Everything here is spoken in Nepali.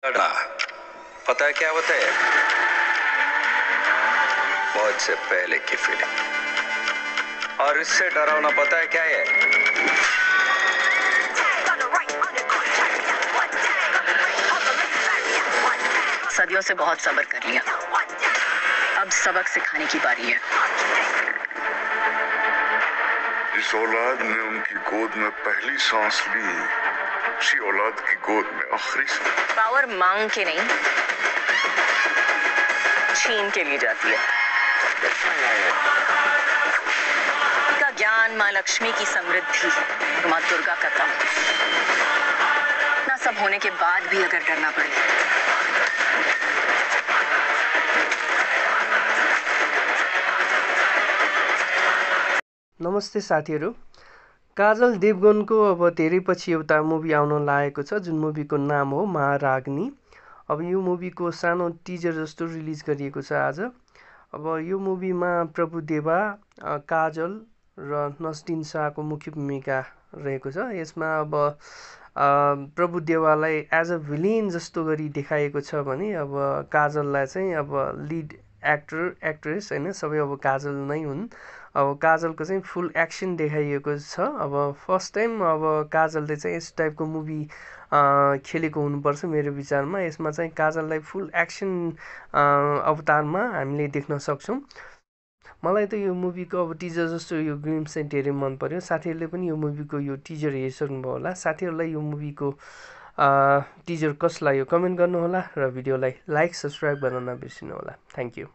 डरना पता है क्या होता है? मौत से पहले की फीलिंग। और इससे डरावना पता है क्या है? सदियों से बहुत सब्र कर लिया, अब सबक सिखाने की बारी है। जिस औलाद ने उनकी गोद में पहली सांस ली, उसी औलाद की गोद में आखिरी सांस। पावर मांग के नहीं, छीन के लिए जाती है। का ज्ञान, माँ लक्ष्मी की समृद्धि, माँ दुर्गा का तप। ना सब होने के बाद भी अगर डरना पड़े। नमस्ते साथीहरू, काजल देवगनको अब धेरै पछि एउटा मुभी आउन लागेको छ, जुन मुभीको नाम हो महाराग्नी। अब यो मुभीको सानो टिजर जस्तो रिलिज गरिएको छ आज। अब यो मुभीमा प्रभुदेवा, काजल र नस्दिन शाहको मुख्य भूमिका रहेको छ। यसमा अब प्रभुदेवालाई एज अ भिलेन जस्तो गरी देखाएको छ भने अब काजललाई चाहिँ अब लिड एक्ट्रेस हैन, सबै अब काजल नै हुन्। अब काजलको चाहिँ फुल एक्सन देखाइएको छ। अब फर्स्ट टाइम अब काजलले चाहिँ यस टाइपको मुभी खेलेको हुनुपर्छ मेरो विचारमा। यसमा चाहिँ काजललाई फुल एक्सन अवतारमा हामीले देख्न सक्छौँ। मलाई त यो मुभीको अब टिजर जस्तो यो ग्लिम्स चाहिँ धेरै मन पर्यो। साथीहरूले पनि यो मुभीको यो टिजर हेरिसक्नुभयो होला। साथीहरूलाई यो मुभीको टिजर कस्तो लाग्यो कमेन्ट गर्नुहोला र भिडियोलाई लाइक सब्सक्राइब गर्न नबिर्सिनु होला। Thank you.